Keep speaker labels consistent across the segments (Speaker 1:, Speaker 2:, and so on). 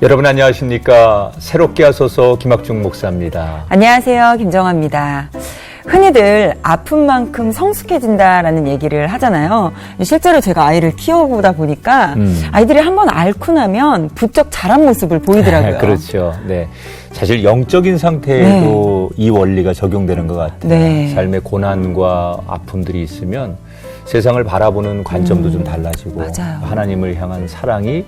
Speaker 1: 여러분 안녕하십니까? 새롭게 하소서 김학중 목사입니다.
Speaker 2: 안녕하세요. 김정아입니다. 흔히들 아픈 만큼 성숙해진다라는 얘기를 하잖아요. 실제로 제가 아이를 키워보다 보니까 아이들이 한번 앓고 나면 부쩍 자란 모습을 보이더라고요.
Speaker 1: 그렇죠. 네. 사실 영적인 상태에도 이 원리가 적용되는 것 같아요.
Speaker 2: 네.
Speaker 1: 삶의 고난과 아픔들이 있으면 세상을 바라보는 관점도 좀 달라지고
Speaker 2: 맞아요.
Speaker 1: 하나님을 향한 사랑이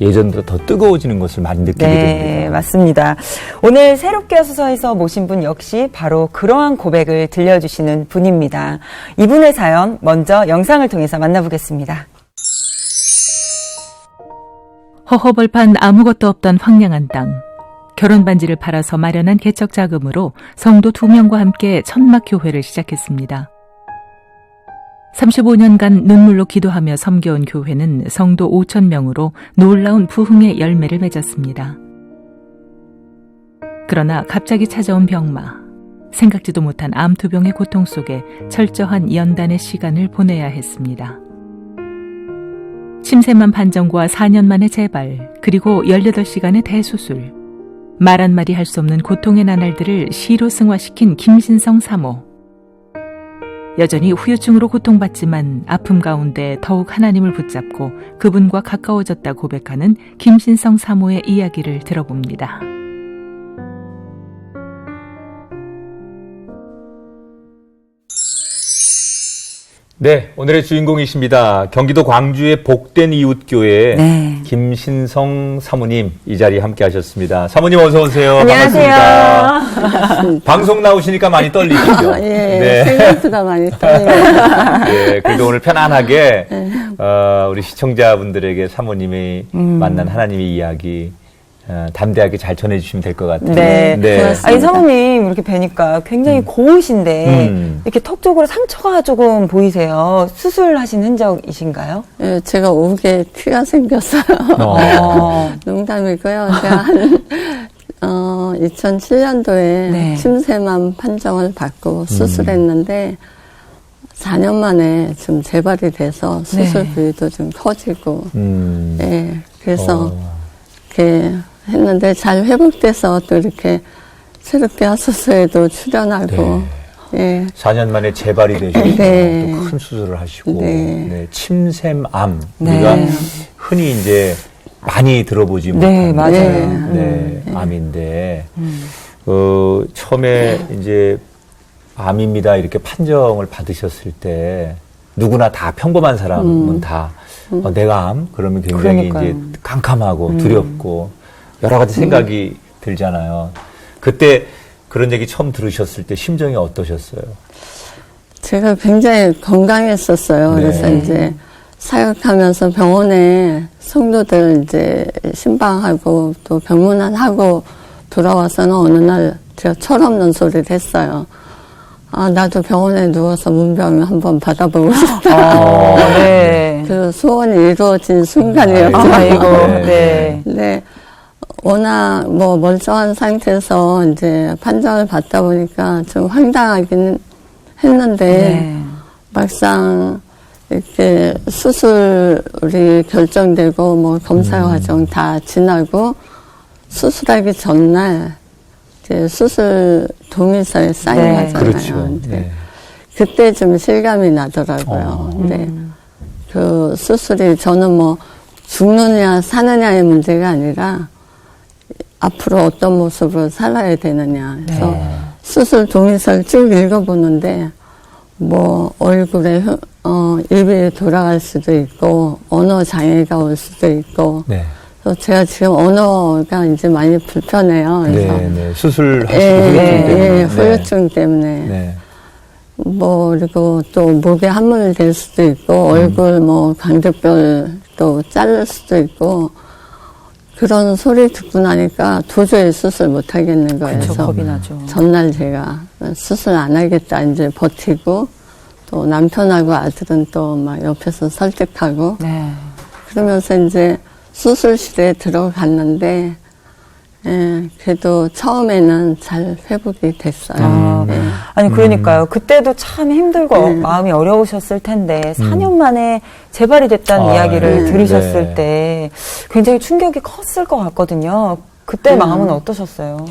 Speaker 1: 예전보다 더 뜨거워지는 것을 많이 느끼게
Speaker 2: 네,
Speaker 1: 됩니다.
Speaker 2: 맞습니다. 오늘 새롭게 하소서에서 모신 분 역시 바로 그러한 고백을 들려주시는 분입니다. 이분의 사연 먼저 영상을 통해서 만나보겠습니다.
Speaker 3: 허허벌판 아무것도 없던 황량한 땅. 결혼 반지를 팔아서 마련한 개척 자금으로 성도 2명과 함께 천막교회를 시작했습니다. 35년간 눈물로 기도하며 섬겨온 교회는 성도 5,000명으로 놀라운 부흥의 열매를 맺었습니다. 그러나 갑자기 찾아온 병마, 생각지도 못한 암투병의 고통 속에 철저한 연단의 시간을 보내야 했습니다. 침샘암 판정과 4년 만의 재발, 그리고 18시간의 대수술, 말 한마디 할 수 없는 고통의 나날들을 시로 승화시킨 김신성 사모. 여전히 후유증으로 고통받지만 아픔 가운데 더욱 하나님을 붙잡고 그분과 가까워졌다 고백하는 김신성 사모의 이야기를 들어봅니다.
Speaker 1: 네, 오늘의 주인공이십니다. 경기도 광주의 복된 이웃교회 김신성 사모님 이 자리에 함께 하셨습니다. 사모님 어서 오세요.
Speaker 2: 안녕하세요.
Speaker 1: 반갑습니다. 방송 나오시니까 많이 떨리시죠?
Speaker 4: 예,
Speaker 1: 네.
Speaker 4: 생각보다 많이 떨려요.
Speaker 1: 네, 그래도 오늘 편안하게 우리 시청자분들에게 사모님이 만난 하나님의 이야기 담대하게 잘 전해주시면 될 것 같아요.
Speaker 2: 네.
Speaker 4: 고맙습니다.
Speaker 2: 아니, 사모님 이렇게 뵈니까 굉장히 고우신데 이렇게 턱 쪽으로 상처가 조금 보이세요. 수술하신 흔적이신가요?
Speaker 4: 예, 제가 오게 티가 생겼어요. 농담이고요. 제가 한 2007년도에 침샘암 판정을 받고 수술했는데 4년 만에 좀 재발이 돼서 수술 부위도 좀 커지고 예, 그래서 이렇게 했는데 잘 회복돼서 또 이렇게 새롭게 하소서에도 출연하고 예.
Speaker 1: 4년 만에 재발이 되셔서 또 큰 수술을 하시고 침샘암 우리가 흔히 이제 많이 들어보지 못한
Speaker 2: 맞아요.
Speaker 1: 암인데 처음에 이제 암입니다 이렇게 판정을 받으셨을 때 누구나 다 평범한 사람은 다 내가 암? 그러면 굉장히 이제 깜깜하고 두렵고 여러 가지 생각이 들잖아요. 그때 그런 얘기 처음 들으셨을 때 심정이 어떠셨어요?
Speaker 4: 제가 굉장히 건강했었어요. 그래서 이제 사역하면서 병원에 성도들 이제 신방하고 또 병문안하고 돌아와서는 어느 날 제가 철없는 소리를 했어요. 아, 나도 병원에 누워서 문병 한번 받아보고 싶다. 그 소원이 이루어진 순간이었죠. 네. 워낙 뭐 멀쩡한 상태에서 이제 판정을 받다 보니까 좀 황당하긴 했는데 막상 이렇게 수술이 결정되고 뭐 검사 과정 다 지나고 수술하기 전날 이제 수술 동의서에 사인하잖아요.
Speaker 1: 그렇죠.
Speaker 4: 그때 좀 실감이 나더라고요. 그 수술이 저는 뭐 죽느냐 사느냐의 문제가 아니라 앞으로 어떤 모습으로 살아야 되느냐. 그래서 수술 동의서를 쭉 읽어보는데 뭐 얼굴에 입이 돌아갈 수도 있고 언어 장애가 올 수도 있고 그래서 제가 지금 언어가 이제 많이 불편해요. 그래서
Speaker 1: 수술하시고 후유증 때문에.
Speaker 4: 후유증 때문에. 뭐 그리고 또 목에 함몰 될 수도 있고 얼굴 뭐 광대뼈도 자를 수도 있고 그런 소리 듣고 나니까 도저히 수술 못 하겠는 거예요. 그래서
Speaker 2: 겁이 나죠.
Speaker 4: 전날 제가 수술 안 하겠다 이제 버티고 또 남편하고 아들은 또 막 옆에서 설득하고 그러면서 이제 수술실에 들어갔는데 예, 그래도 처음에는 잘 회복이 됐어요.
Speaker 2: 아,
Speaker 4: 예.
Speaker 2: 아니 그러니까요. 그때도 참 힘들고 마음이 어려우셨을 텐데 4년 만에 재발이 됐다는 이야기를 들으셨을
Speaker 1: 네.
Speaker 2: 때 굉장히 충격이 컸을 것 같거든요. 그때 마음은 어떠셨어요?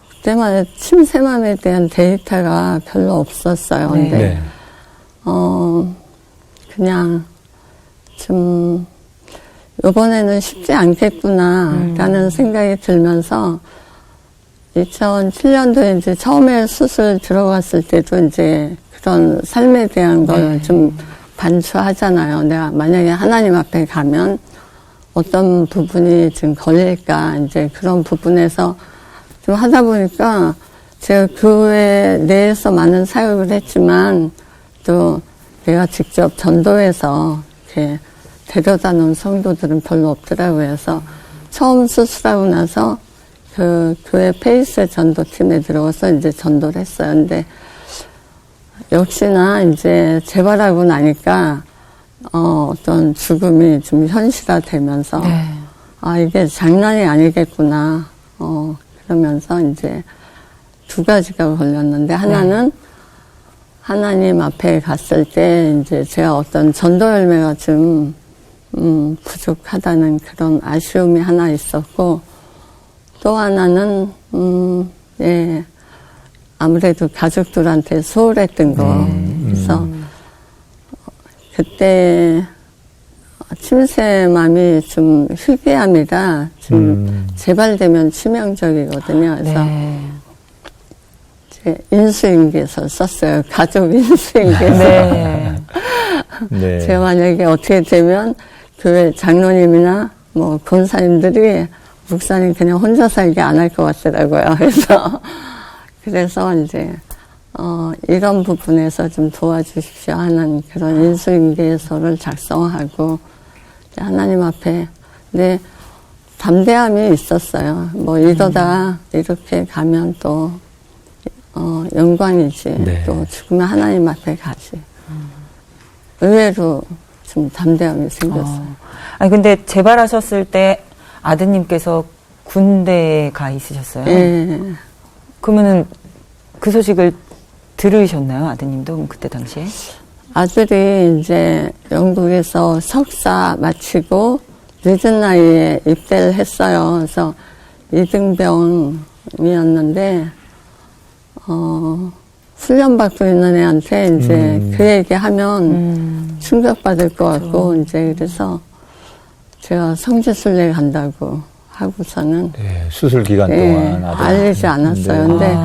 Speaker 4: 그때만 침샘암에 대한 데이터가 별로 없었어요.
Speaker 2: 네.
Speaker 4: 근데
Speaker 1: 네.
Speaker 4: 그냥 좀 이번에는 쉽지 않겠구나라는 생각이 들면서 2007년도에 이제 처음에 수술 들어갔을 때도 이제 그런 삶에 대한 걸 좀 반추하잖아요. 내가 만약에 하나님 앞에 가면 어떤 부분이 지금 걸릴까 이제 그런 부분에서 좀 하다 보니까 제가 교회 내에서 많은 사역을 했지만 또 내가 직접 전도해서 이렇게 데려다 놓은 성도들은 별로 없더라고요. 그래서 처음 수술하고 나서 그 교회 페이스 전도팀에 들어가서 이제 전도를 했어요. 근데 역시나 이제 재발하고 나니까 어떤 죽음이 좀 현실화되면서
Speaker 2: 네.
Speaker 4: 아 이게 장난이 아니겠구나. 그러면서 이제 두 가지가 걸렸는데 하나는 하나님 앞에 갔을 때 이제 제가 어떤 전도 열매가 좀 부족하다는 그런 아쉬움이 하나 있었고, 또 하나는, 예, 아무래도 가족들한테 소홀했던 거. 그래서, 그때, 침샘암이 좀 희귀암이라 좀 재발되면 치명적이거든요. 그래서,
Speaker 2: 네.
Speaker 4: 제 인수인계서 썼어요. 가족 인수인계서.
Speaker 2: 네.
Speaker 1: 네.
Speaker 4: 제가 만약에 어떻게 되면 교회 장로님이나 뭐 권사님들이 목사님 그냥 혼자 살게 안 할 것 같더라고요. 그래서 이제 이런 부분에서 좀 도와주십시오 하는 그런 인수인계서를 작성하고 하나님 앞에 근데 담대함이 있었어요. 뭐 이러다 이렇게 가면 또 영광이지.
Speaker 1: 네.
Speaker 4: 또 죽으면 하나님 앞에 가지. 의외로 좀 담대함이 생겼어요.
Speaker 2: 아니 근데 재발하셨을 때 아드님께서 군대에 가 있으셨어요?
Speaker 4: 예.
Speaker 2: 그러면은 그 소식을 들으셨나요, 아드님도 그럼 그때 당시에?
Speaker 4: 아들이 이제 영국에서 석사 마치고 늦은 나이에 입대를 했어요. 그래서 이등병이었는데 훈련받고 있는 애한테 이제 그 얘기하면 충격받을 것 같고 이제 그래서 제가 성지순례 간다고 하고서는
Speaker 1: 네, 수술 기간
Speaker 4: 예,
Speaker 1: 동안
Speaker 4: 알리지 않았어요. 근데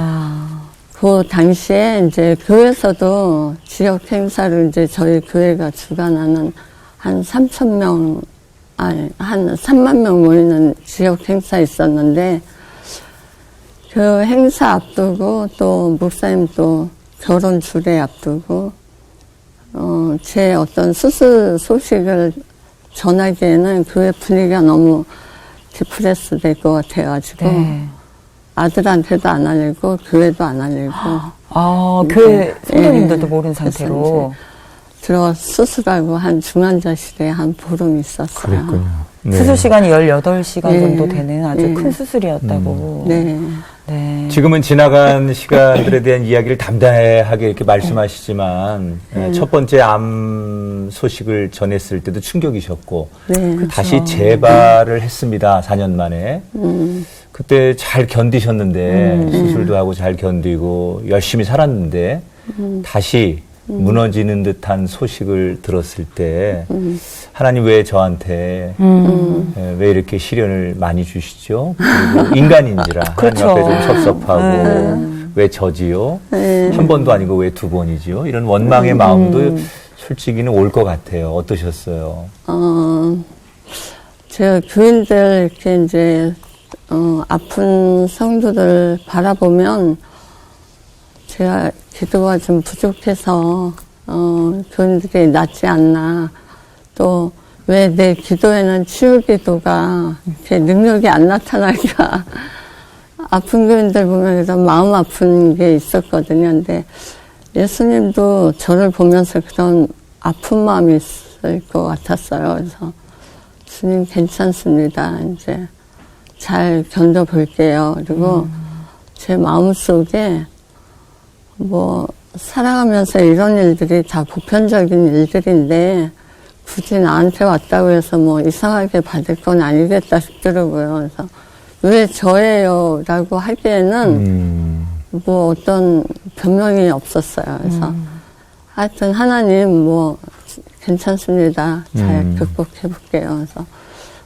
Speaker 4: 그 당시에 이제 교회에서도 지역 행사를 이제 저희 교회가 주관하는 한 3,000명, 아니, 한 3만 명 모이는 지역 행사 있었는데 그 행사 앞두고 또 목사님 또 결혼 주례 앞두고 제 어떤 수술 소식을 전하기에는 교회 분위기가 너무 디프레스 될 것 같아가지고
Speaker 2: 네.
Speaker 4: 아들한테도 안 알리고 교회도 안 알리고
Speaker 2: 교회 성도님들도
Speaker 4: 예,
Speaker 2: 모르는
Speaker 4: 그래서
Speaker 2: 상태로.
Speaker 4: 이제 들어 수술하고 한 중환자실에 한 보름 있었어요.
Speaker 1: 그랬군요. 네.
Speaker 2: 수술 시간이 18시간
Speaker 4: 네.
Speaker 2: 정도 되는 아주
Speaker 4: 네.
Speaker 2: 큰 수술이었다고.
Speaker 4: 네.
Speaker 2: 네.
Speaker 1: 지금은 지나간 시간들에 대한 이야기를 담대하게 이렇게 말씀하시지만 첫 번째 암 소식을 전했을 때도 충격이셨고
Speaker 4: 네.
Speaker 1: 다시 재발을 했습니다. 4년 만에. 그때 잘 견디셨는데 수술도 하고 잘 견디고 열심히 살았는데 다시 무너지는 듯한 소식을 들었을 때 하나님 왜 저한테 왜 이렇게 시련을 많이 주시죠? 그리고 인간인지라
Speaker 2: 그렇죠.
Speaker 1: 하나님 앞에 좀 섭섭하고 왜 저지요? 한 번도 아니고 왜 두 번이지요? 이런 원망의 마음도 솔직히는 올 것 같아요. 어떠셨어요?
Speaker 4: 제가 교인들 이렇게 이제 아픈 성도들 바라보면 제가 기도가 좀 부족해서 교인들이 낫지 않나. 또 왜 내 기도에는 치유 기도가 이렇게 능력이 안 나타날까. 아픈 교인들 보면 그래서 마음 아픈 게 있었거든요. 근데 예수님도 저를 보면서 그런 아픈 마음이 있을 것 같았어요. 그래서 주님 괜찮습니다. 이제 잘 견뎌볼게요. 그리고 제 마음속에 뭐 살아가면서 이런 일들이 다 보편적인 일들인데 굳이 나한테 왔다고 해서 뭐 이상하게 받을 건 아니겠다 싶더라고요. 그래서 왜 저예요? 라고 하기에는 뭐 어떤 변명이 없었어요. 그래서 하여튼 하나님 뭐 괜찮습니다. 잘 극복해볼게요. 그래서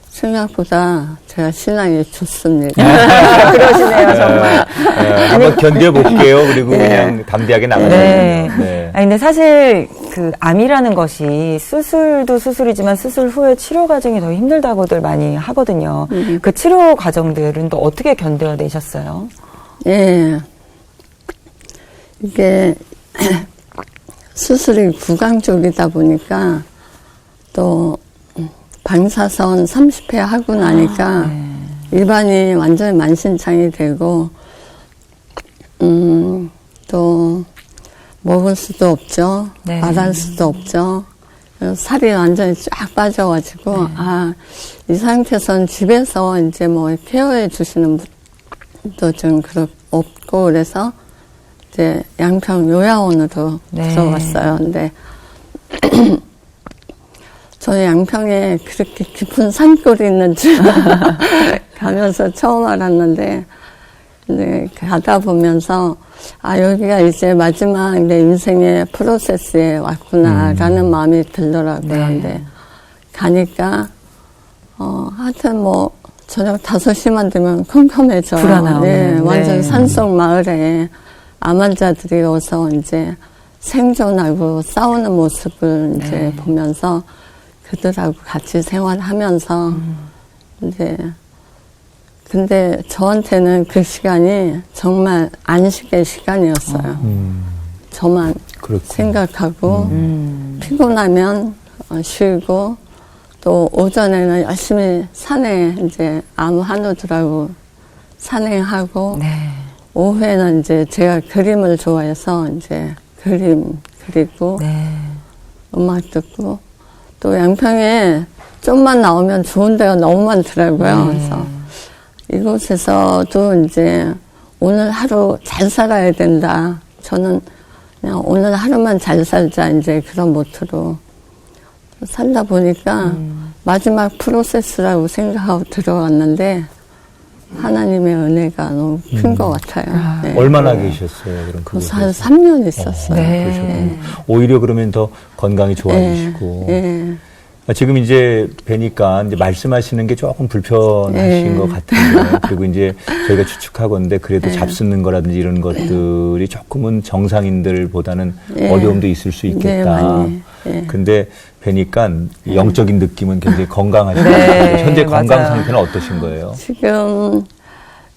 Speaker 4: 생각보다 제가 신앙이 좋습니다.
Speaker 2: 그러시네요, 정말.
Speaker 1: 한번 견뎌볼게요. 그리고 그냥 담대하게 나가는
Speaker 2: 네.
Speaker 1: 거예요. 네.
Speaker 2: 아니, 근데 사실 그 암이라는 것이 수술도 수술이지만 수술 후에 치료 과정이 더 힘들다고들 많이 하거든요. 그 치료 과정들은 또 어떻게 견뎌내셨어요?
Speaker 4: 예. 이게 수술이 구강 쪽이다 보니까 또 방사선 30회 하고 나니까 일반이 완전히 만신창이 되고 또 먹을 수도 없죠.
Speaker 2: 네.
Speaker 4: 말할 수도 없죠. 그래서 살이 완전히 쫙 빠져가지고 이 상태에서는 집에서 이제 뭐 케어해 주시는 분도 좀 없고 그래서 이제 양평 요양원으로 들어갔어요. 근데 저희 양평에 그렇게 깊은 산골이 있는 줄 가면서 처음 알았는데, 이제 가다 보면서, 여기가 이제 마지막 내 인생의 프로세스에 왔구나라는 마음이 들더라고요. 근데 가니까, 하여튼 뭐, 저녁 5시만 되면 컴컴해져요.
Speaker 2: 불안하고.
Speaker 4: 네, 완전 산속 마을에 암 환자들이 와서 이제 생존하고 싸우는 모습을 이제 보면서 그들하고 같이 생활하면서 이제 근데 저한테는 그 시간이 정말 안식의 시간이었어요. 저만
Speaker 1: 그렇군요.
Speaker 4: 생각하고 피곤하면 쉬고 또 오전에는 열심히 산에 이제 암 환우들하고 산행하고 오후에는 이제 제가 그림을 좋아해서 이제 그림 그리고 음악 듣고 또 양평에 좀만 나오면 좋은 데가 너무 많더라고요. 그래서 이곳에서도 이제 오늘 하루 잘 살아야 된다. 저는 그냥 오늘 하루만 잘 살자 이제 그런 모토로 살다 보니까 마지막 프로세스라고 생각하고 들어왔는데 하나님의 은혜가 너무 큰 것 같아요. 네.
Speaker 1: 얼마나 계셨어요? 그럼
Speaker 4: 그래서 한 3년 있었어요.
Speaker 1: 그러셨군요. 오히려 그러면 더 건강이 좋아지시고.
Speaker 4: 네.
Speaker 1: 지금 이제 뵈니까 이제 말씀하시는 게 조금 불편하신 것 같은데, 그리고 이제 저희가 추측하건데 그래도 잡수는 거라든지 이런 것들이 조금은 정상인들보다는 어려움도 있을 수 있겠다. 근데 뵈니까 영적인 느낌은 굉장히 건강하신 것 같아요. 현재 건강 상태는 어떠신 거예요?
Speaker 4: 지금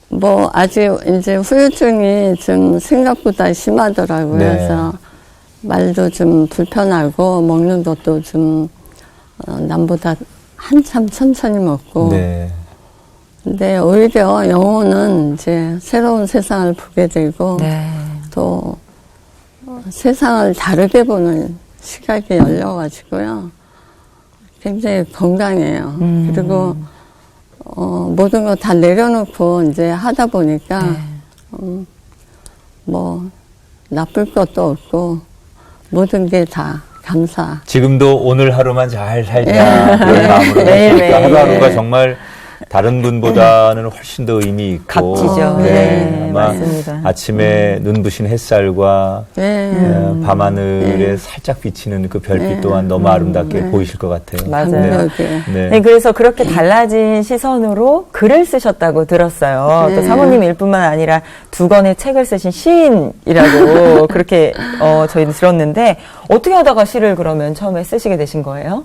Speaker 4: 뭐 아직 이제 후유증이 좀 생각보다 심하더라고요. 그래서 말도 좀 불편하고 먹는 것도 좀 남보다 한참 천천히 먹고. 근데 오히려 영혼은 이제 새로운 세상을 보게 되고 또 세상을 다르게 보는 시각이 열려가지고요. 굉장히 건강해요. 그리고 모든 거 다 내려놓고 이제 하다 보니까 뭐 나쁠 것도 없고 모든 게 다 감사.
Speaker 1: 지금도 오늘 하루만 잘 살자 그런 마음으로 하시니까 하루하루가 정말 다른 분보다는 훨씬 더 의미 있고
Speaker 2: 값지죠.
Speaker 1: 아마
Speaker 2: 맞습니다.
Speaker 1: 아침에 눈부신 햇살과 밤하늘에 살짝 비치는 그 별빛 또한 너무 아름답게 보이실 것 같아요.
Speaker 2: 맞아요. 네, 그래서 그렇게 달라진 시선으로 글을 쓰셨다고 들었어요. 또 사모님 일뿐만 아니라 2권의 책을 쓰신 시인이라고 그렇게 저희는 들었는데 어떻게 하다가 시를 그러면 처음에 쓰시게 되신 거예요?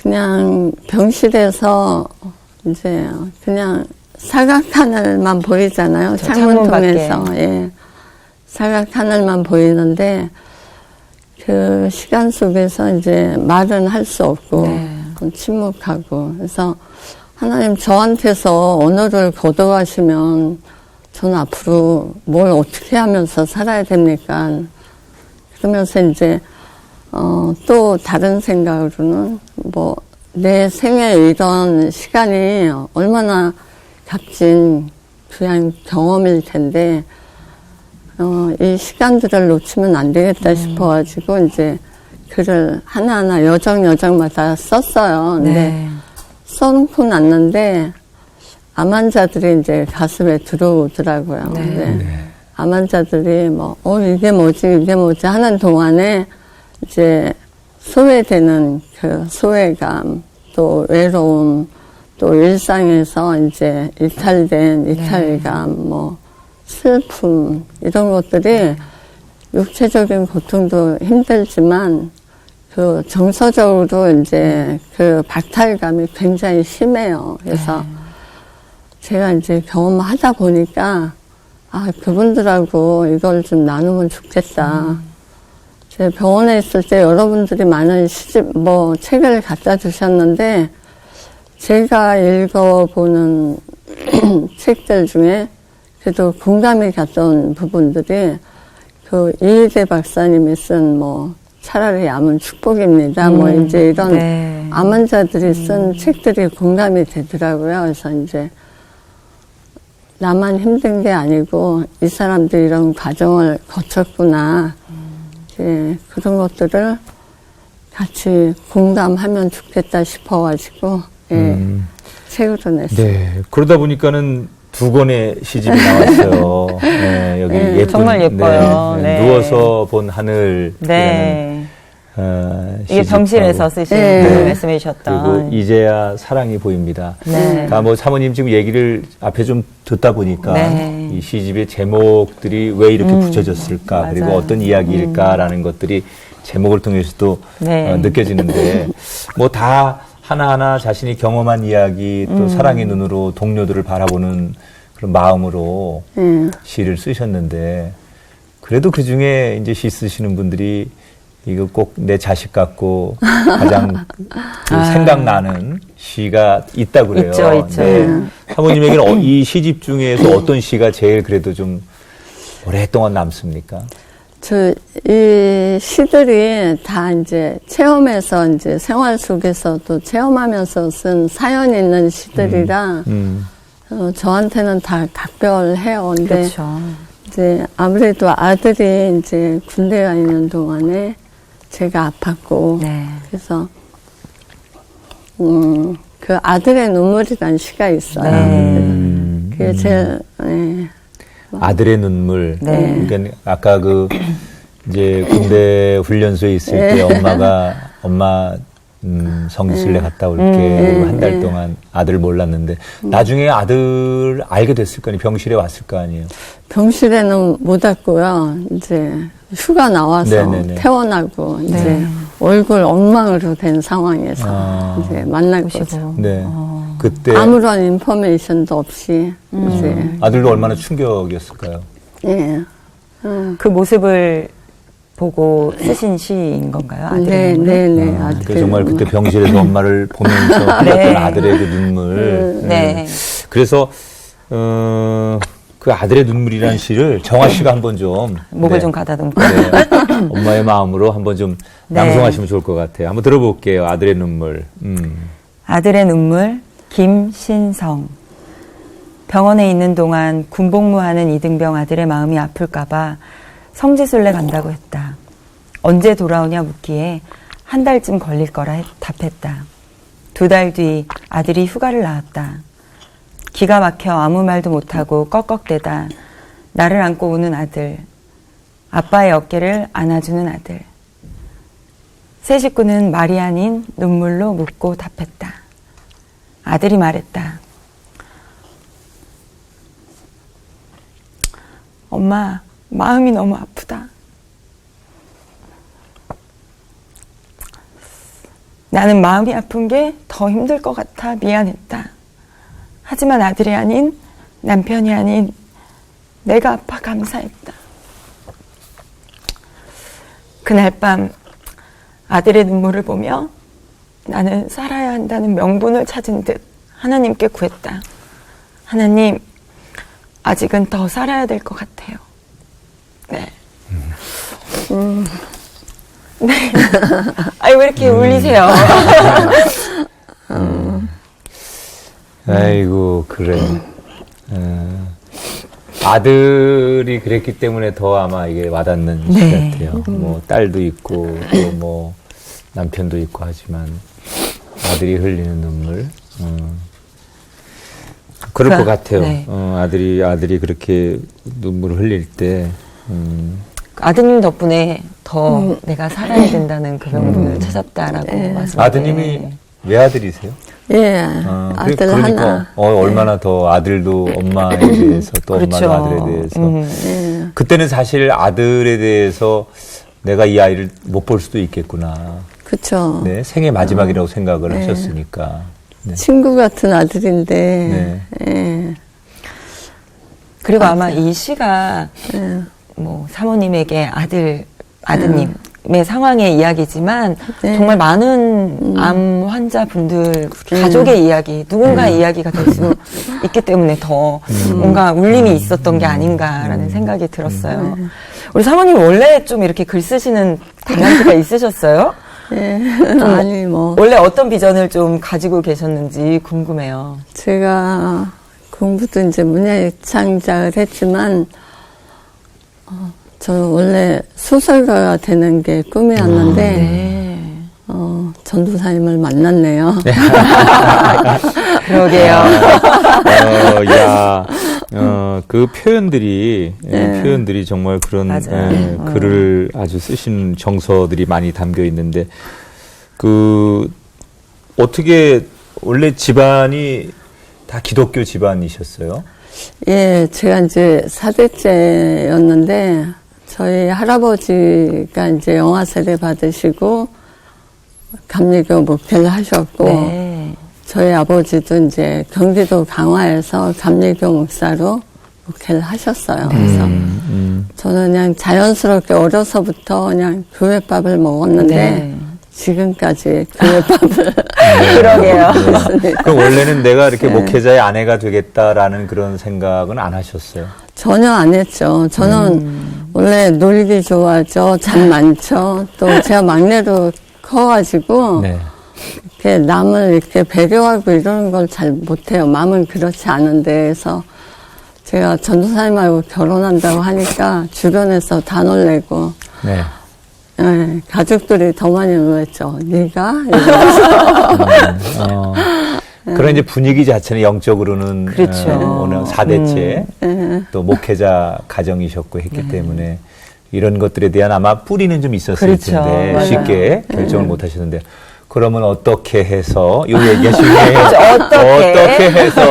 Speaker 2: 그냥
Speaker 4: 병실에서 이제 그냥 사각하늘만 보이잖아요. 창문 통해서. 사각하늘만 보이는데 그 시간 속에서 이제 말은 할 수 없고 침묵하고 그래서 하나님 저한테서 언어를 거둬가시면 저는 앞으로 뭘 어떻게 하면서 살아야 됩니까? 그러면서 이제 또 다른 생각으로는 뭐 내 생에 이런 시간이 얼마나 값진 귀한 경험일 텐데, 이 시간들을 놓치면 안 되겠다 싶어가지고, 이제 글을 하나하나 여정마다 썼어요. 근데
Speaker 2: 네.
Speaker 4: 써놓고 났는데, 암 환자들이 이제 가슴에 들어오더라고요.
Speaker 2: 네.
Speaker 4: 근데 암 환자들이 이게 뭐지 하는 동안에 이제 소외되는 그 소외감, 또 외로움, 또 일상에서 이제 이탈감, 슬픔, 이런 것들이 육체적인 고통도 힘들지만 그 정서적으로 이제 그 박탈감이 굉장히 심해요. 그래서 제가 이제 경험하다 보니까 그분들하고 이걸 좀 나누면 좋겠다. 제가 병원에 있을 때 여러분들이 많은 책을 갖다 주셨는데 제가 읽어보는 책들 중에 그래도 공감이 갔던 부분들이 그 이희대 박사님이 쓴 차라리 암은 축복입니다. 이제 이런
Speaker 2: 네.
Speaker 4: 암 환자들이 쓴 책들이 공감이 되더라고요. 그래서 이제 나만 힘든 게 아니고 이 사람들이 이런 과정을 거쳤구나. 이제 그런 것들을 같이 공감하면 좋겠다 싶어가지고 책으로 냈어요.
Speaker 1: 네. 그러다 보니까는 2권의 시집이 나왔어요. 네, 여기 예쁜,
Speaker 2: 정말 예뻐요. 네.
Speaker 1: 누워서 본 하늘.
Speaker 2: 네. 이게
Speaker 1: 시집하고.
Speaker 2: 병실에서 쓰신
Speaker 4: 네.
Speaker 2: 말씀해 주셨던.
Speaker 1: 그리고 이제야 사랑이 보입니다.
Speaker 2: 네.
Speaker 1: 그러니까 사모님 지금 얘기를 앞에 좀 듣다 보니까
Speaker 2: 네.
Speaker 1: 이 시집의 제목들이 왜 이렇게 붙여졌을까,
Speaker 2: 맞아요.
Speaker 1: 그리고 어떤 이야기일까라는 것들이 제목을 통해서도
Speaker 2: 네.
Speaker 1: 느껴지는데 다 하나하나 자신이 경험한 이야기, 또 사랑의 눈으로 동료들을 바라보는 그런 마음으로 시를 쓰셨는데, 그래도 그 중에 이제 시 쓰시는 분들이 이거 꼭 내 자식 같고 가장 생각나는 시가 있다고 그래요.
Speaker 2: 있죠.
Speaker 1: 네. 사모님에게는 이 시집 중에서 어떤 시가 제일 그래도 좀 오랫동안 남습니까?
Speaker 4: 이 시들이 다 이제 체험해서 이제 생활 속에서도 체험하면서 쓴 사연 있는 시들이라 저한테는 다 각별해요. 근데
Speaker 2: 그렇죠.
Speaker 4: 이제 아무래도 아들이 이제 군대 가 있는 동안에 제가 아팠고
Speaker 2: 네.
Speaker 4: 그래서 그 아들의 눈물이라는 시가 있어요. 그게 제일
Speaker 1: 아들의 눈물.
Speaker 2: 네.
Speaker 1: 그러니까 아까 이제 군대 훈련소에 있을 때 엄마 성지순례 갔다 올게. 한 달 동안 아들을 몰랐는데 나중에 아들 알게 됐을 거 아니에요. 병실에 왔을 거 아니에요.
Speaker 4: 병실에는 못 왔고요. 이제 휴가 나와서
Speaker 1: 네네네.
Speaker 4: 퇴원하고 이제 얼굴 엉망으로 된 상황에서 이제 만나고 거죠.
Speaker 1: 네. 그때
Speaker 4: 아무런 인포메이션도 없이 이제
Speaker 1: 아들도 얼마나 충격이었을까요?
Speaker 4: 예.
Speaker 2: 그 모습을 보고 쓰신 시인 건가요? 아들의 눈물?
Speaker 4: 네네네.
Speaker 1: 그러니까 정말 그때 병실에서 엄마를 보면서 흘렸던 아들의 그 눈물.
Speaker 2: 네.
Speaker 1: 그래서 그 아들의 눈물이라는 시를 정아 씨가 한번 좀
Speaker 2: 목을 좀 가다듬고.
Speaker 1: 네, 엄마의 마음으로 한번 좀
Speaker 2: 네.
Speaker 1: 낭송하시면 좋을 것 같아요. 한번 들어볼게요. 아들의 눈물.
Speaker 2: 아들의 눈물, 김신성. 병원에 있는 동안 군복무하는 이등병 아들의 마음이 아플까봐 성지순례 간다고 했다. 언제 돌아오냐 묻기에 한 달쯤 걸릴 거라 답했다. 2달 뒤 아들이 휴가를 나왔다. 기가 막혀 아무 말도 못하고 꺽꺽대다 나를 안고 우는 아들, 아빠의 어깨를 안아주는 아들. 새 식구는 말이 아닌 눈물로 묻고 답했다. 아들이 말했다. 엄마, 마음이 너무 아프다. 나는 마음이 아픈 게 더 힘들 것 같아 미안했다. 하지만 아들이 아닌, 남편이 아닌 내가 아파 감사했다. 그날 밤 아들의 눈물을 보며 나는 살아야 한다는 명분을 찾은 듯 하나님께 구했다. 하나님, 아직은 더 살아야 될 것 같아요. 네. 네. 아니, 왜 이렇게 울리세요?
Speaker 1: 아이고, 그래. 아들이 그랬기 때문에 더 아마 이게 와닿는 것
Speaker 2: 네.
Speaker 1: 같아요. 뭐, 딸도 있고, 또 뭐, 남편도 있고 하지만, 아들이 흘리는 눈물. 그럴 것 같아요.
Speaker 2: 네.
Speaker 1: 아들이 그렇게 눈물을 흘릴 때,
Speaker 2: 아드님 덕분에 더 내가 살아야 된다는 그 명분을 찾았다라고 말씀하셨는데.
Speaker 1: 아드님이 외아들이세요?
Speaker 4: 예, 아들
Speaker 1: 그러니까
Speaker 4: 하나.
Speaker 1: 얼마나 더 아들도 엄마에 대해서 또
Speaker 2: 그렇죠.
Speaker 1: 엄마도 아들에 대해서
Speaker 4: 예.
Speaker 1: 그때는 사실 아들에 대해서 내가 이 아이를 못 볼 수도 있겠구나.
Speaker 4: 그쵸.
Speaker 1: 네, 생애 마지막이라고 생각을 하셨으니까. 네.
Speaker 4: 친구 같은 아들인데, 예.
Speaker 2: 그리고 아마 이 시가
Speaker 4: 예.
Speaker 2: 뭐 사모님에게 아드님의 상황의 이야기지만
Speaker 4: 네.
Speaker 2: 정말 많은 암 환자분들 가족의 이야기, 누군가의 이야기가 될 수 있기 때문에 더 뭔가 울림이 있었던 게 아닌가라는 생각이 들었어요. 우리 사모님 원래 좀 이렇게 글 쓰시는 달란트가 있으셨어요?
Speaker 4: 예. 아니, 뭐.
Speaker 2: 원래 어떤 비전을 좀 가지고 계셨는지 궁금해요.
Speaker 4: 제가 공부도 이제 문예창작을 했지만, 저 원래 소설가가 되는 게 꿈이었는데,
Speaker 2: 네.
Speaker 4: 전도사님을 만났네요.
Speaker 2: 그러게요.
Speaker 1: 그 표현들이 정말 그런
Speaker 2: 맞아요.
Speaker 1: 글을 아주 쓰신 정서들이 많이 담겨 있는데, 어떻게, 원래 집안이 다 기독교 집안이셨어요?
Speaker 4: 예, 제가 이제 4대째였는데, 저희 할아버지가 이제 영화세례 받으시고, 감리교 목회를 하셨고,
Speaker 2: 네.
Speaker 4: 저희 아버지도 이제 경기도 강화에서 감리교 목사로 목회를 하셨어요. 그래서 저는 그냥 자연스럽게 어려서부터 그냥 교회밥을 먹었는데,
Speaker 2: 네.
Speaker 4: 지금까지 교회밥을.
Speaker 2: 그러게요.
Speaker 1: 그럼 원래는 내가 이렇게 목회자의 아내가 되겠다라는 그런 생각은 안 하셨어요?
Speaker 4: 전혀 안 했죠. 저는 원래 놀기 좋아하죠. 잠 많죠. 또 제가 막내로 커가지고
Speaker 1: 네.
Speaker 4: 이렇게 남을 이렇게 배려하고 이러는 걸 잘 못해요. 마음은 그렇지 않은데 해서 제가 전도사님하고 결혼한다고 하니까 주변에서 다 놀래고
Speaker 1: 네.
Speaker 4: 예, 가족들이 더 많이 놀랬죠. 네가?
Speaker 1: 그런 이제 분위기 자체는 영적으로는
Speaker 2: 그렇죠.
Speaker 1: 오늘 4대째 또 목회자 가정이셨고 했기 때문에 이런 것들에 대한 아마 뿌리는 좀 있었을
Speaker 2: 그렇죠.
Speaker 1: 텐데
Speaker 2: 맞아요.
Speaker 1: 쉽게 결정을 못 하셨는데 그러면 어떻게 해서 요 얘기가 중에
Speaker 2: 어떻게
Speaker 1: 해서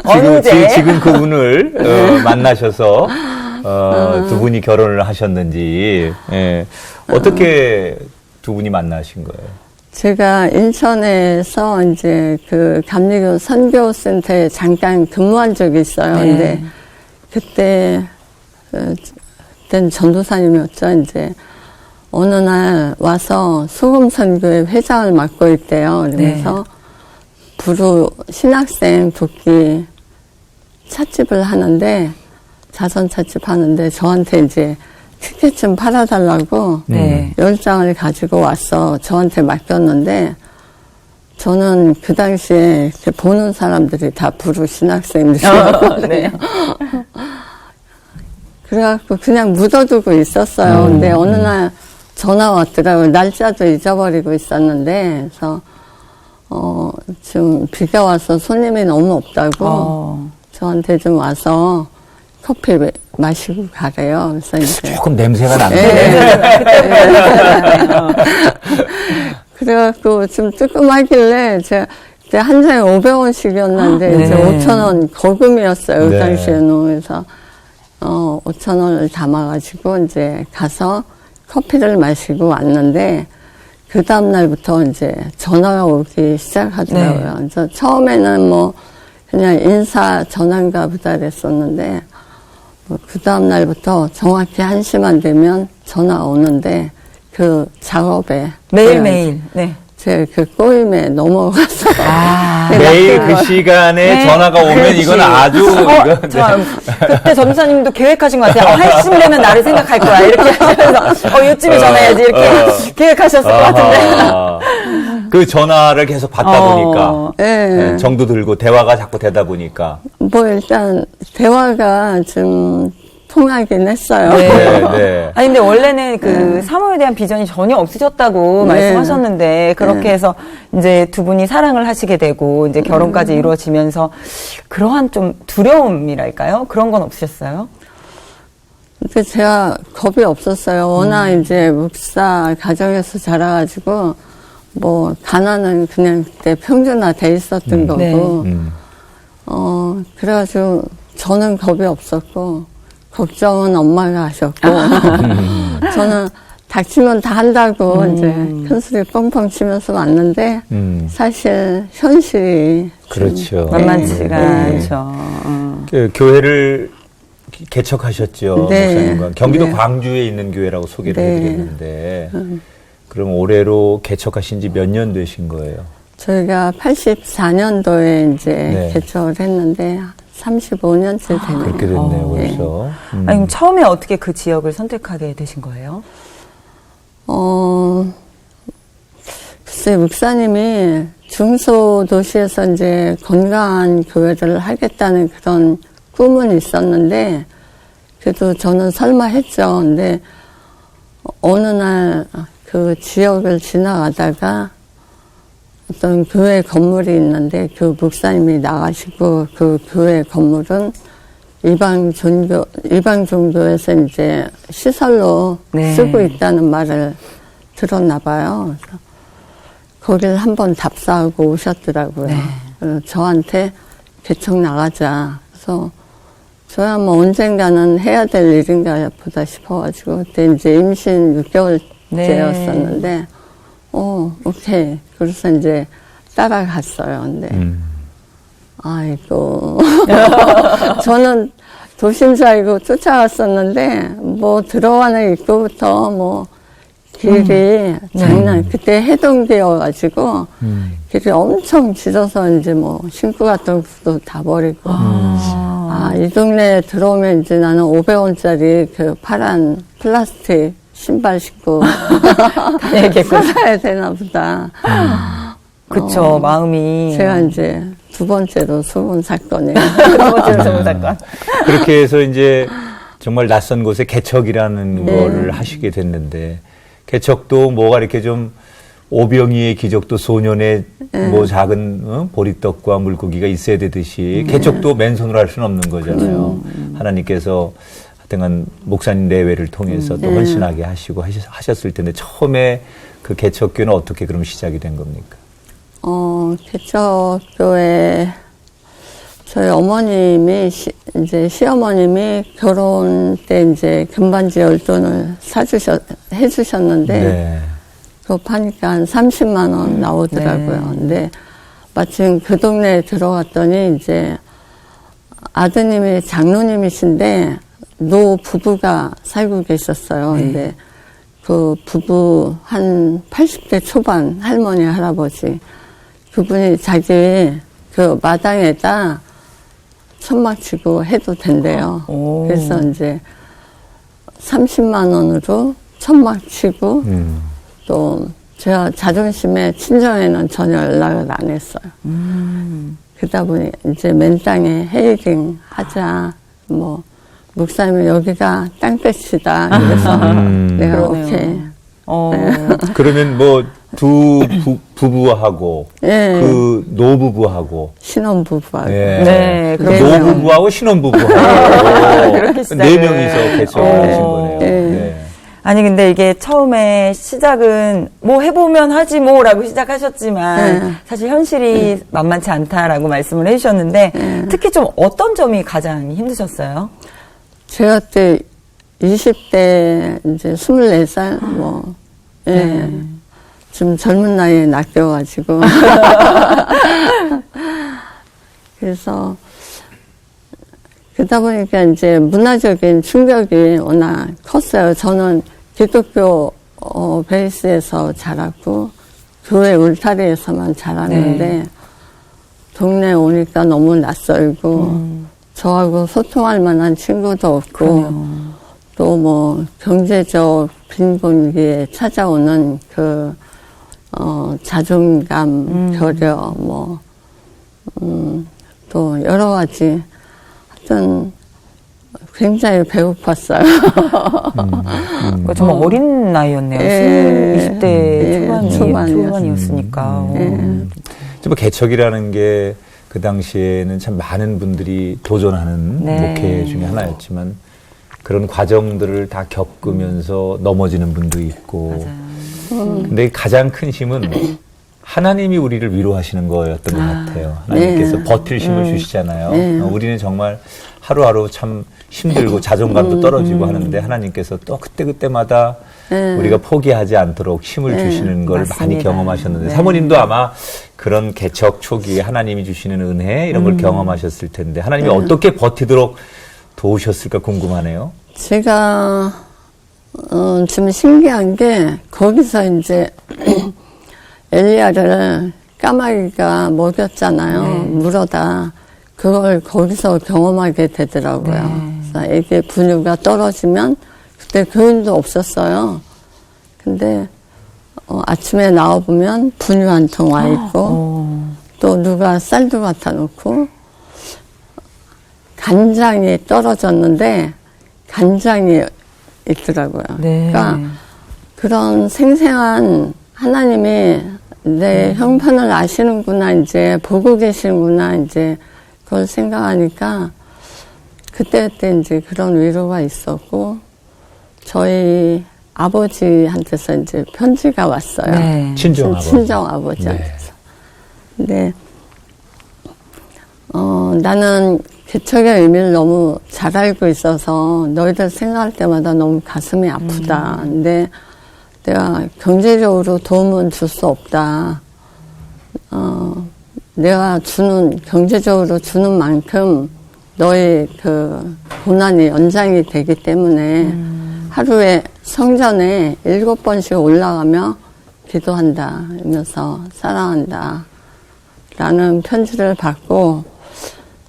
Speaker 2: 언제?
Speaker 1: 지금 그분을 만나셔서 두 분이 결혼을 하셨는지 어떻게 두 분이 만나신 거예요?
Speaker 4: 제가 인천에서 이제 그 감리교 선교센터에 잠깐 근무한 적이 있어요.
Speaker 2: 네.
Speaker 4: 근데 그때는 전도사님이었죠. 이제 어느 날 와서 소금선교회 회장을 맡고 있대요. 그래서 부루 신학생 돕기 찻집을 하는데 자선 찻집 하는데 저한테 이제 티켓 좀 팔아달라고
Speaker 2: 네.
Speaker 4: 10장을 가지고 와서 저한테 맡겼는데 저는 그 당시에 이렇게 보는 사람들이 다 부루 신학생들이었거든요.
Speaker 2: 네.
Speaker 4: 그래갖고 그냥 묻어두고 있었어요. 근데 어느 날 전화 왔더라고요. 날짜도 잊어버리고 있었는데 그래서 좀 비가 와서 손님이 너무 없다고 저한테 좀 와서 커피 마시고 가래요. 그래서 이제
Speaker 1: 조금 냄새가 나는데.
Speaker 4: 그래갖고 좀 뜨끔하길래 제가 그때 한 장에 500원씩이었는데 이제 5,000원 거금이었어요. 그
Speaker 1: 네.
Speaker 4: 당시에는. 그래서 5,000원을 담아가지고 이제 가서 커피를 마시고 왔는데 그 다음 날부터 이제 전화가 오기 시작하더라고요. 그래서 처음에는 뭐 그냥 인사 전화인가 보다 그랬었는데 그 다음 날부터 정확히 1시만 되면 전화 오는데 그 작업에
Speaker 2: 매일매일. 네.
Speaker 4: 제 그 꼬임에 넘어가서
Speaker 1: 매일 그 시간에 전화가 오면 이건 아주
Speaker 2: 그때 전도사님도 계획하신 것 같아요. 1시쯤 되면 나를 생각할 거야. 이렇게 하시면서 요쯤에 전화해야지 이렇게 계획하셨을 것 같은데.
Speaker 1: 그 전화를 계속 받다 보니까
Speaker 4: 예.
Speaker 1: 정도 들고 대화가 자꾸 되다 보니까
Speaker 4: 뭐 일단 대화가 좀 통하긴 했어요.
Speaker 2: 네.
Speaker 1: 네.
Speaker 2: 아니 근데 원래는 그 사모에 대한 비전이 전혀 없으셨다고
Speaker 4: 네.
Speaker 2: 말씀하셨는데 그렇게 해서 이제 두 분이 사랑을 하시게 되고 이제 결혼까지 이루어지면서 그러한 좀 두려움이랄까요? 그런 건 없으셨어요?
Speaker 4: 근데 제가 겁이 없었어요. 워낙 이제 목사 가정에서 자라가지고 뭐 가난은 그냥 그때 평준화 돼 있었던 거고
Speaker 2: 네.
Speaker 4: 그래가지고 저는 겁이 없었고 걱정은 엄마가 하셨고 저는 닥치면 다 한다고 이제 큰 소리 뻥뻥 치면서 왔는데 사실 현실이
Speaker 1: 그렇죠.
Speaker 2: 만만치가
Speaker 1: 네.
Speaker 2: 않죠.
Speaker 1: 그 교회를 개척하셨죠.
Speaker 4: 네.
Speaker 1: 목사님과 경기도
Speaker 4: 네.
Speaker 1: 광주에 있는 교회라고 소개를
Speaker 4: 네.
Speaker 1: 해드렸는데 그럼 올해로 개척하신 지 몇 년 되신 거예요?
Speaker 4: 저희가 84년도에 이제
Speaker 1: 네.
Speaker 4: 개척을 했는데 35년째 되네요.
Speaker 1: 그렇게 됐네요, 벌써.
Speaker 2: 아니, 그럼 처음에 어떻게 그 지역을 선택하게 되신 거예요?
Speaker 4: 글쎄, 목사님이 중소도시에서 이제 건강한 교회를 하겠다는 그런 꿈은 있었는데, 그래도 저는 설마 했죠. 근데 어느 날 그 지역을 지나가다가 어떤 교회 건물이 있는데 그 목사님이 나가시고 그 교회 건물은 이방 종교에서 이제 시설로
Speaker 2: 네.
Speaker 4: 쓰고 있다는 말을 들었나 봐요. 그래서 거기를 한번 답사하고 오셨더라고요.
Speaker 2: 네.
Speaker 4: 그래서 저한테 개척 나가자. 그래서 저야 뭐 언젠가는 해야 될 일인가 보다 싶어가지고 그때 이제 임신 6개월째였었는데 오케이. 그래서 이제 따라갔어요. 근데 아이고 저는 도심지 알고 쫓아갔었는데 뭐 들어가는 입구부터 뭐 길이 장난 그때 해동되어가지고 길이 엄청 짖어서 이제 뭐 신고 같은 것도 다 버리고 이 동네에 들어오면 이제 나는 500원짜리 그 파란 플라스틱 신발 신고 살아야 되나 보다.
Speaker 2: 그쵸, 마음이.
Speaker 4: 제가 이제 두 번째로 소문 사건이에요.
Speaker 2: 두 번째로 소문 사건.
Speaker 1: 그렇게 해서 이제 정말 낯선 곳에 개척이라는 거를 하시게 됐는데, 개척도 뭐가 이렇게 좀 오병이의 기적도 소년의 뭐 작은 보리떡과 물고기가 있어야 되듯이 개척도 맨손으로 할 수는 없는 거잖아요. 하나님께서 하여튼 목사님 내외를 통해서 또 헌신하게 하시고 하셨을 텐데 처음에 그 개척교회는 어떻게 그럼 시작이 된 겁니까?
Speaker 4: 개척교회 저희 어머님이 이제 시어머님이 결혼 때 이제 금반지 10돈을 해주셨는데
Speaker 1: 네.
Speaker 4: 그거 파니까 한 30만 원 나오더라고요. 근데 마침 그 동네에 들어갔더니 이제 아드님이 장로님이신데 노 부부가 살고 계셨어요. 근데 그 부부 한 80대 초반 할머니 할아버지 그분이 자기 그 마당에다 천막 치고 해도 된대요. 그래서 이제 30만 원으로 천막 치고 또 제가 자존심에 친정에는 전혀 연락을 안 했어요. 그러다 보니 이제 맨 땅에 헤이링 하자. 뭐 목사님은 여기가 땅끝이다. 그래서 내가
Speaker 2: 그러네요.
Speaker 4: 오케이.
Speaker 1: 그러면 뭐 두 부부하고 그 노부부하고
Speaker 4: 신혼부부하고.
Speaker 2: 네,
Speaker 1: 그
Speaker 2: 그러네요.
Speaker 1: 노부부하고 신혼부부하고
Speaker 2: 그렇게 시작을.
Speaker 1: 4명이서 개척을 하신 거네요. 네.
Speaker 2: 아니 근데 이게 처음에 시작은 뭐 해보면 하지 뭐라고 시작하셨지만 사실 현실이 만만치 않다라고 말씀을 해주셨는데 특히 좀 어떤 점이 가장 힘드셨어요?
Speaker 4: 제가 그때 20대 이제 24살 뭐 좀 젊은 나이에 낚여가지고 그래서 그러다 보니까 이제 문화적인 충격이 워낙 컸어요. 저는 기독교 베이스에서 자랐고 교회 울타리에서만 자랐는데 동네에 오니까 너무 낯설고 저하고 소통할 만한 친구도 없고 또 뭐 경제적 빈곤기에 찾아오는 그 자존감, 결여, 또 여러 가지 하여튼 굉장히 배고팠어요.
Speaker 2: 정말 어린 나이였네요.
Speaker 4: 예,
Speaker 2: 20대
Speaker 4: 초반이었으니까.
Speaker 2: 초반이었으니까.
Speaker 1: 뭐 개척이라는 게 그 당시에는 참 많은 분들이 도전하는
Speaker 2: 네.
Speaker 1: 목회 중에 하나였지만 그런 과정들을 다 겪으면서 넘어지는 분도 있고. 근데 가장 큰 힘은 하나님이 우리를 위로하시는 거였던 것 같아요. 하나님께서
Speaker 4: 네.
Speaker 1: 버틸 힘을 주시잖아요.
Speaker 4: 네.
Speaker 1: 우리는 정말 하루하루 참 힘들고 자존감도 떨어지고 하는데 하나님께서 또 그때그때마다 우리가 포기하지 않도록 힘을 주시는 걸 많이
Speaker 2: 맞습니다.
Speaker 1: 경험하셨는데
Speaker 2: 네.
Speaker 1: 사모님도 아마 그런 개척 초기에 하나님이 주시는 은혜 이런 걸 경험하셨을 텐데 하나님이 어떻게 버티도록 도우셨을까 궁금하네요.
Speaker 4: 제가 좀 신기한 게 거기서 이제 엘리야를 까마귀가 먹였잖아요. 물어다. 그걸 거기서 경험하게 되더라고요. 그래서 애기 분유가 떨어지면 그때 교인도 없었어요. 근데 아침에 나와보면 분유 한 통 와 있고 또 누가 쌀도 갖다 놓고 간장이 떨어졌는데 간장이 있더라고요.
Speaker 2: 네.
Speaker 4: 그러니까 그런 생생한 하나님이 내 형편을 아시는구나, 이제 보고 계시는구나, 이제 그걸 생각하니까 그때 이제 그런 위로가 있었고 저희 아버지한테서 이제 편지가 왔어요.
Speaker 2: 네.
Speaker 1: 친정 아버지.
Speaker 4: 친정 아버지한테서. 근데 나는 개척의 의미를 너무 잘 알고 있어서 너희들 생각할 때마다 너무 가슴이 아프다. 근데 내가 경제적으로 도움은 줄 수 없다. 내가 경제적으로 주는 만큼 너의 그 고난이 연장이 되기 때문에 하루에 성전에 7번씩 올라가며 기도한다. 이러면서 사랑한다. 라는 편지를 받고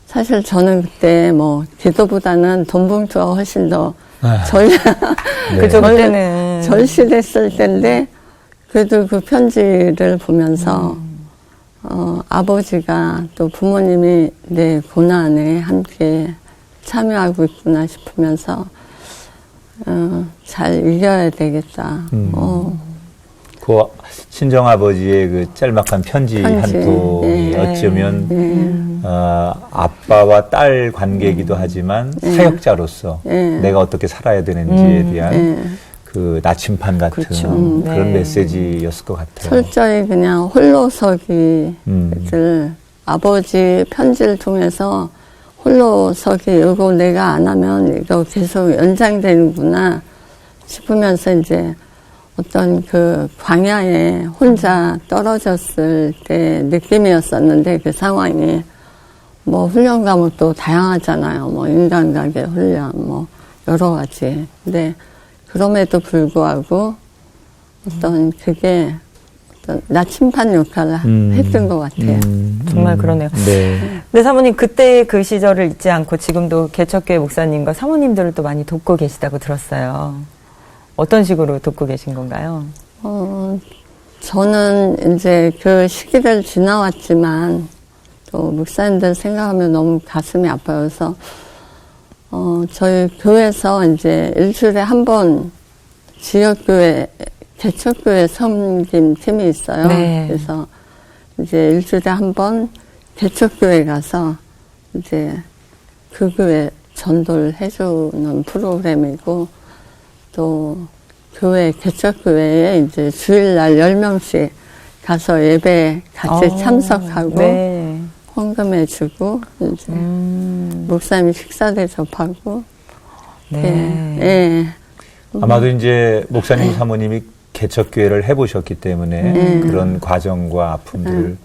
Speaker 4: 사실 저는 그때 기도보다는 돈 봉투가 훨씬 더
Speaker 2: 그죠, 그때는.
Speaker 4: 절실했을 때인데 그래도 그 편지를 보면서 아버지가 또 부모님이 내 고난에 함께 참여하고 있구나 싶으면서 잘 이겨야 되겠다.
Speaker 1: 그 친정 아버지의 그 짤막한 편지 한 통이 어쩌면 아빠와 딸 관계이기도 하지만 사역자로서 내가 어떻게 살아야 되는지에 대한 그 나침판 같은 그런 메시지였을 것 같아요.
Speaker 4: 철저히 그냥 홀로서기를 아버지 편지를 통해서 홀로서기 이거 내가 안 하면 이거 계속 연장되는구나 싶으면서 이제 어떤 그 광야에 혼자 떨어졌을 때 느낌이었었는데 그 상황이 훈련 과목도 다양하잖아요. 인간관계 훈련 여러 가지. 근데 그럼에도 불구하고 그게 나침반 역할을 했던 것 같아요.
Speaker 2: 정말 그러네요.
Speaker 1: 네.
Speaker 2: 근데 사모님 그때 그 시절을 잊지 않고 지금도 개척교회 목사님과 사모님들을 또 많이 돕고 계시다고 들었어요. 어떤 식으로 돕고 계신 건가요?
Speaker 4: 저는 이제 그 시기를 지나왔지만 또 목사님들 생각하면 너무 가슴이 아파서 저희 교회에서 이제 일주일에 한 번 지역교회 개척교회 섬김 팀이 있어요.
Speaker 2: 네.
Speaker 4: 그래서 이제 일주일에 한 번 개척교회 가서 이제 그 교회 전도를 해주는 프로그램이고 또 교회 개척교회에 이제 주일날 10명씩 가서 예배 같이 참석하고
Speaker 2: 네.
Speaker 4: 헌금해주고 이제 목사님 식사 대접하고
Speaker 2: 네.
Speaker 4: 예.
Speaker 1: 아마도 이제 목사님 사모님이 개척교회를 해보셨기 때문에 그런 과정과 아픔들을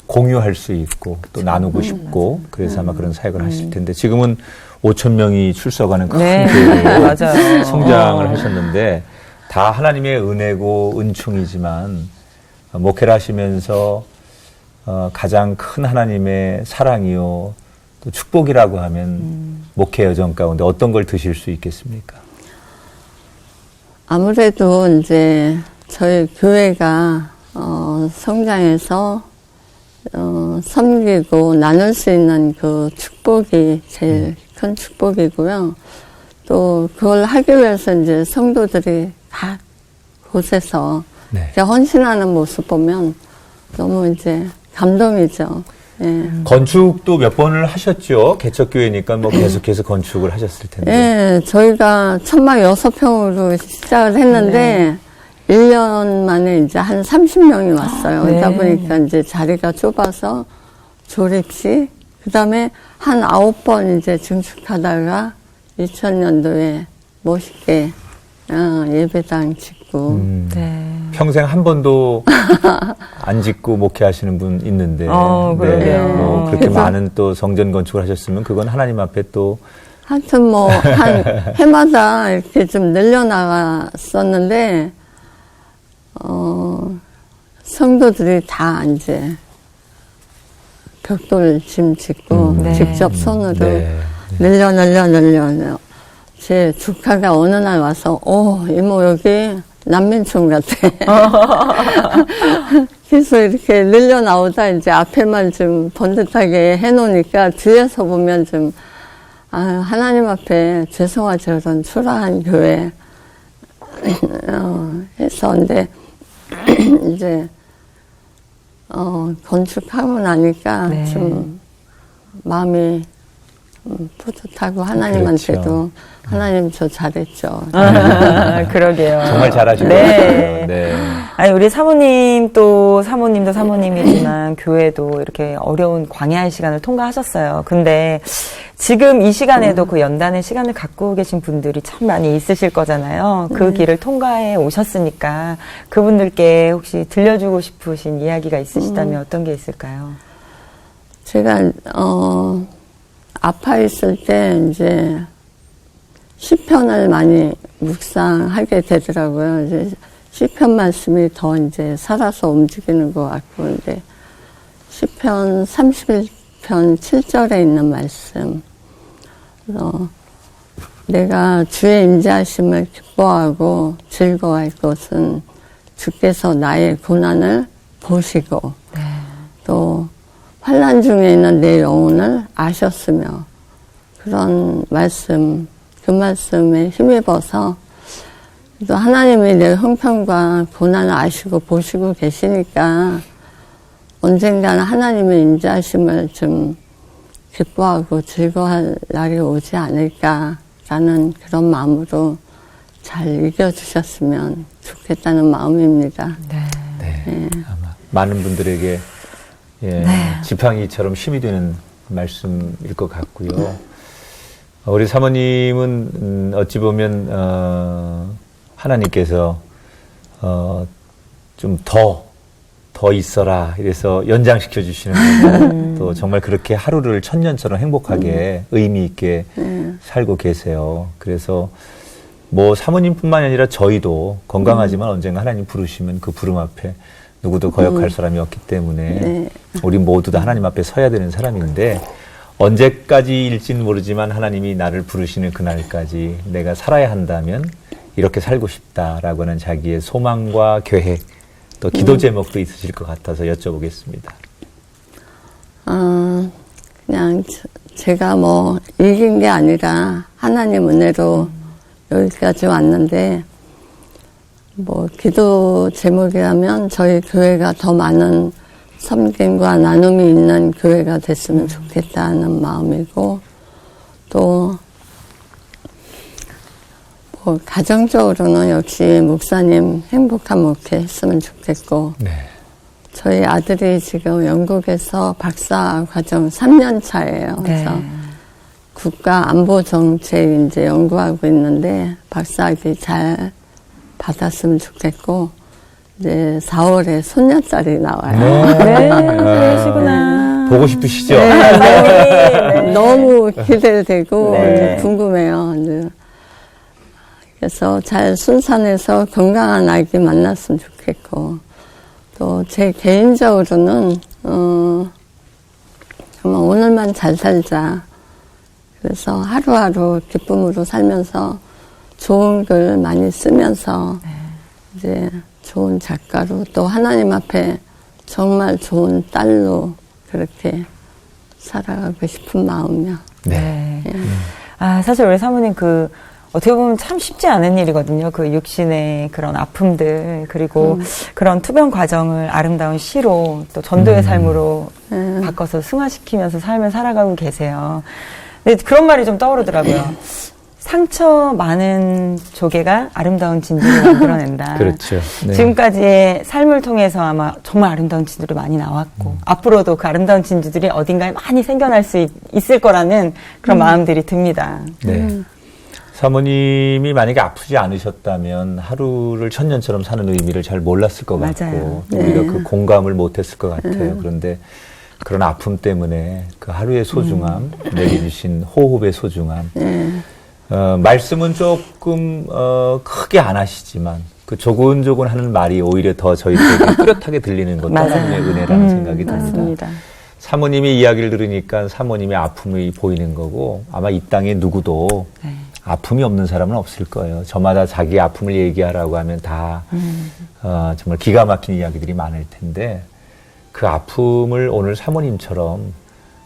Speaker 1: 공유할 수 있고 또 나누고 싶고 그래서 아마 그런 사역을 하실 텐데 지금은 5천 명이 출석하는 큰
Speaker 2: 네.
Speaker 1: 교회로
Speaker 2: 맞아요.
Speaker 1: 성장을 하셨는데 다 하나님의 은혜고 은총이지만 목회를 하시면서 가장 큰 하나님의 사랑이요 또 축복이라고 하면 목회 여정 가운데 어떤 걸 드실 수 있겠습니까?
Speaker 4: 아무래도 이제 저희 교회가 성장해서 섬기고 나눌 수 있는 그 축복이 제일 큰 축복이고요. 또 그걸 하기 위해서 이제 성도들이 각 곳에서
Speaker 1: 네.
Speaker 4: 이렇게 헌신하는 모습 보면 너무 이제 감동이죠. 예.
Speaker 1: 건축도 몇 번을 하셨죠? 개척교회니까 뭐 계속해서 건축을 하셨을 텐데.
Speaker 4: 예, 저희가 천막 6평으로 시작을 했는데 1년 만에 이제 한 30명이 왔어요.
Speaker 2: 네.
Speaker 4: 그러다 보니까 이제 자리가 좁아서 조립식, 그 다음에 한 9번 이제 증축하다가 2000년도에 멋있게 예배당 짓고.
Speaker 2: 네.
Speaker 1: 평생 한 번도 안 짓고 목회하시는 분 있는데.
Speaker 2: 그러게요.
Speaker 1: 뭐 그렇게
Speaker 4: 그래서-
Speaker 1: 많은 또 성전 건축을 하셨으면 그건 하나님 앞에 또
Speaker 4: 하여튼 뭐, 한 해마다 이렇게 좀 늘려나갔었는데, 성도들이 다 이제 벽돌 짐 짓고
Speaker 2: 네.
Speaker 4: 직접 손으로
Speaker 1: 네.
Speaker 4: 늘려. 제 조카가 어느 날 와서, 이모 여기 난민촌 같아. 그래서 이렇게 늘려 나오다 이제 앞에만 좀 번듯하게 해놓으니까 뒤에서 보면 좀, 하나님 앞에 죄송하죠. 그런 초라한 교회. 해서, 근데, 이제, 건축하고 나니까
Speaker 2: 네.
Speaker 4: 좀 마음이 뿌듯하고 하나님한테도
Speaker 1: 그렇죠.
Speaker 4: 하나님 저 잘했죠.
Speaker 2: 그러게요.
Speaker 1: 정말 잘하시고
Speaker 2: 네.
Speaker 1: 네.
Speaker 2: 아니, 우리 사모님도 사모님이지만 교회도 이렇게 어려운 광야의 시간을 통과하셨어요. 근데 지금 이 시간에도 그 연단의 시간을 갖고 계신 분들이 참 많이 있으실 거잖아요. 그 길을 통과해 오셨으니까 그분들께 혹시 들려주고 싶으신 이야기가 있으시다면 어떤 게 있을까요?
Speaker 4: 제가 아파 있을 때 이제 시편을 많이 묵상하게 되더라고요. 이제 시편 말씀이 더 이제 살아서 움직이는 것 같고, 근데 시편 31편 7절에 있는 말씀. 내가 주의 임재하심을 기뻐하고 즐거워할 것은 주께서 나의 고난을 보시고 또 환난 중에 있는 내 영혼을 아셨으며, 그런 말씀, 그 말씀에 힘입어서 또 하나님이 내 형편과 고난을 아시고 보시고 계시니까 언젠가는 하나님의 임재하심을 좀 기뻐하고 즐거워할 날이 오지 않을까라는 그런 마음으로 잘 이겨주셨으면 좋겠다는 마음입니다.
Speaker 1: 네. 아마 많은 분들에게 지팡이처럼 힘이 되는 말씀일 것 같고요. 우리 사모님은 어찌 보면 하나님께서 좀 더 있어라 이래서 연장시켜 주시는 거고 또 정말 그렇게 하루를 천년처럼 행복하게 의미 있게 살고 계세요. 그래서 뭐 사모님뿐만 아니라 저희도 건강하지만 언젠가 하나님 부르시면 그 부름 앞에 누구도 거역할 사람이 없기 때문에 우리 모두 다 하나님 앞에 서야 되는 사람인데, 언제까지일지는 모르지만 하나님이 나를 부르시는 그날까지 내가 살아야 한다면 이렇게 살고 싶다라고 하는 자기의 소망과 계획, 또 기도 제목도 있으실 것 같아서 여쭤보겠습니다.
Speaker 4: 그냥 제가 뭐 이긴 게 아니라 하나님 은혜로 여기까지 왔는데, 뭐 기도 제목이라면 저희 교회가 더 많은 섬김과 나눔이 있는 교회가 됐으면 좋겠다는 마음이고, 또 뭐 가정적으로는 역시 목사님 행복한 목회 했으면 좋겠고,
Speaker 1: 네.
Speaker 4: 저희 아들이 지금 영국에서 박사 과정 3년 차예요. 그래서 국가 안보 정책 이제 연구하고 있는데 박사학위 잘 받았으면 좋겠고, 이제 4월에 손녀딸이 나와요.
Speaker 2: 그러시구나.
Speaker 1: 보고 싶으시죠?
Speaker 4: 너무 기대되고 이제 궁금해요. 이제 그래서 잘 순산해서 건강한 아기 만났으면 좋겠고, 또 제 개인적으로는 정말 오늘만 잘 살자. 그래서 하루하루 기쁨으로 살면서 좋은 글 많이 쓰면서 이제 좋은 작가로 또 하나님 앞에 정말 좋은 딸로 그렇게 살아가고 싶은 마음이야.
Speaker 2: 네. 아, 사실 우리 사모님 어떻게 보면 참 쉽지 않은 일이거든요. 그 육신의 그런 아픔들, 그리고 그런 투병 과정을 아름다운 시로 또 전도의 삶으로 바꿔서 승화시키면서 삶을 살아가고 계세요. 근데 그런 말이 좀 떠오르더라고요. 상처 많은 조개가 아름다운 진주를 만들어낸다.
Speaker 1: 그렇죠. 네.
Speaker 2: 지금까지의 삶을 통해서 아마 정말 아름다운 진주들이 많이 나왔고 앞으로도 그 아름다운 진주들이 어딘가에 많이 생겨날 수 있을 거라는 그런 마음들이 듭니다.
Speaker 1: 네. 사모님이 만약에 아프지 않으셨다면 하루를 천년처럼 사는 의미를 잘 몰랐을 것
Speaker 2: 맞아요.
Speaker 1: 같고 또 우리가 그 공감을 못했을 것 같아요. 그런데 그런 아픔 때문에 그 하루의 소중함, 내게 주신 호흡의 소중함, 말씀은 조금 크게 안 하시지만 그 조곤조곤 하는 말이 오히려 더 저희들에게 뚜렷하게 들리는 것도 하나님의 은혜라는 생각이 듭니다.
Speaker 2: 맞습니다.
Speaker 1: 사모님의 이야기를 들으니까 사모님의 아픔이 보이는 거고 아마 이 땅에 누구도 아픔이 없는 사람은 없을 거예요. 저마다 자기 아픔을 얘기하라고 하면 다 정말 기가 막힌 이야기들이 많을 텐데 그 아픔을 오늘 사모님처럼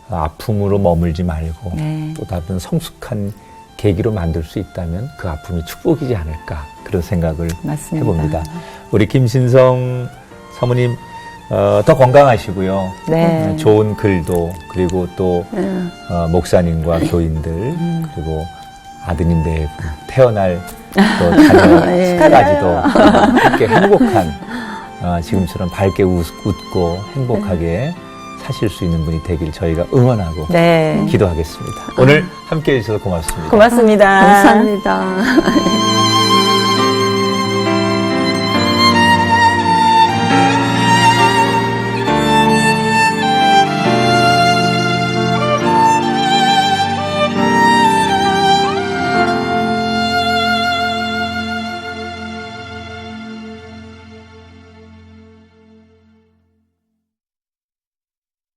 Speaker 1: 아픔으로 머물지 말고 또 다른 성숙한 계기로 만들 수 있다면 그 아픔이 축복이지 않을까 그런 생각을
Speaker 2: 맞습니다.
Speaker 1: 해봅니다. 우리 김신성 사모님 더 건강하시고요.
Speaker 2: 네.
Speaker 1: 좋은 글도 그리고 또 목사님과 교인들 그리고 아드님 네 분, 태어날 또 자녀까지도 함께 행복한 지금처럼 밝게 웃고 행복하게 사실 수 있는 분이 되길 저희가 응원하고 기도하겠습니다. 오늘 함께해 주셔서 고맙습니다.
Speaker 2: 고맙습니다.
Speaker 4: 감사합니다.